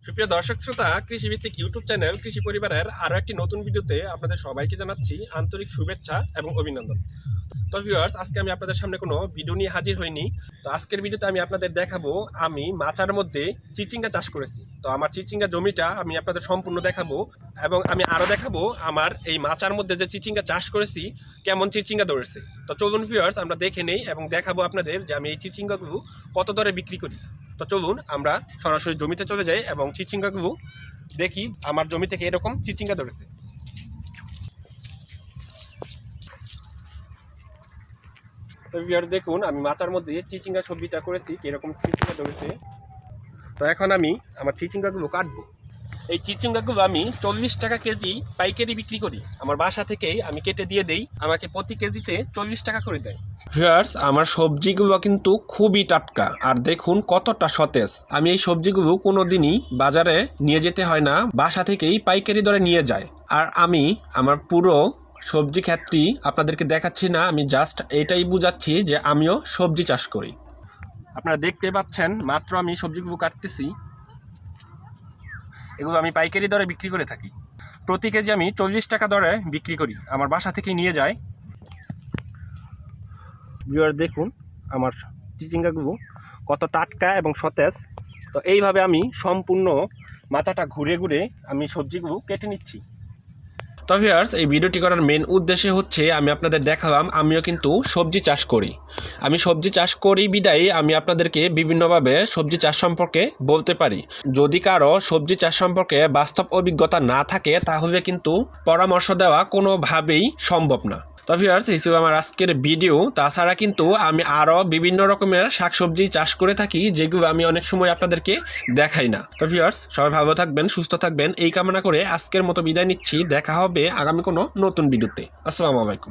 সুপ্রিয় দর্শক শ্রোতা, কৃষিভিত্তিক ইউটিউব চ্যানেল কৃষি পরিবারের আরও একটি নতুন ভিডিওতে আপনাদের সবাইকে জানাচ্ছি আন্তরিক শুভেচ্ছা এবং অভিনন্দন। তো ভিউয়ার্স, আজকে আমি আপনাদের সামনে কোনো ভিডিও নিয়ে হাজির হইনি। তো আজকের ভিডিওতে আমি আপনাদের দেখাবো আমি মাচার মধ্যে চিচিঙ্গা চাষ করেছি। তো আমার চিচিঙ্গা জমিটা আমি আপনাদের সম্পূর্ণ দেখাবো এবং আমি আরও দেখাবো আমার এই মাচার মধ্যে যে চিচিঙ্গা চাষ করেছি কেমন চিচিঙ্গা ধরেছে। তো চলুন ভিউয়ার্স, আমরা দেখে নেই এবং দেখাবো আপনাদের যে আমি এই চিচিঙ্গাগুলো কত দরে বিক্রি করি। তো চলুন আমরা সরাসরি জমিতে চলে যাই এবং চিচিঙ্গাগুলো দেখি আমার জমি থেকে এরকম চিচিঙ্গা ধরেছে। তো ভিউয়ার্স দেখুন, আমি মাচার মধ্যে চিচিঙ্গা সবজিটা করেছি কিরকম চিচিঙ্গা ধরেছে। তো এখন আমি আমার চিচিঙ্গাগুলো কাটবো। এই চিচিঙ্গাগুলো আমি 40 টাকা কেজি পাইকারি বিক্রি করি। আমার বাসা থেকেই আমি কেটে দিয়ে দেই, আমাকে প্রতি কেজিতে 40 টাকা করে দেয়। ভিউয়ার্স, আমার সবজিগুলো কিন্তু খুবই টাটকা আর দেখুন কতটা সতেজ। আমি এই সবজিগুলো কোনো দিনই বাজারে নিয়ে যেতে হয় না, বাসা থেকেই পাইকারি দরে নিয়ে যায়। আর আমি আমার পুরো সবজি ক্ষেতটি আপনাদেরকে দেখাচ্ছি না, আমি জাস্ট এটাই বুঝাচ্ছি যে আমিও সবজি চাষ করি। আপনারা দেখতে পাচ্ছেন মাত্র আমি সবজিগুলো কাটতেছি। এগুলো আমি পাইকারি দরে বিক্রি করে থাকি। প্রতি কেজি আমি 40 টাকা দরে বিক্রি করি, আমার বাসা থেকে নিয়ে যায়। ভিউয়ার দেখুন আমার চিচিঙ্গাগুলো কত টাটকা এবং সতেজ। তো এইভাবে আমি সম্পূর্ণ মাথাটা ঘুরে ঘুরে আমি সবজিগুলো কেটে নিচ্ছি। তো ভিউয়ার্স, এই ভিডিওটি করার মেন উদ্দেশ্য হচ্ছে আমি আপনাদের দেখালাম আমিও কিন্তু সবজি চাষ করি। আমি সবজি চাষ করি বিদায় আমি আপনাদেরকে বিভিন্নভাবে সবজি চাষ সম্পর্কে বলতে পারি। যদি কারো সবজি চাষ সম্পর্কে বাস্তব অভিজ্ঞতা না থাকে তাহলে কিন্তু পরামর্শ দেওয়া কোনোভাবেই সম্ভব না। তো ভিউয়ার্স, এই ছিল আমার আজকের ভিডিও। তাছাড়া কিন্তু আমি আরও বিভিন্ন রকমের শাকসবজি চাষ করে থাকি যেগুলো আমি অনেক সময় আপনাদেরকে দেখাই না। তো ভিউয়ার্স, সবাই ভালো থাকবেন, সুস্থ থাকবেন এই কামনা করে আজকের মতো বিদায় নিচ্ছি। দেখা হবে আগামী কোনো নতুন ভিডিওতে। আসসালামু আলাইকুম।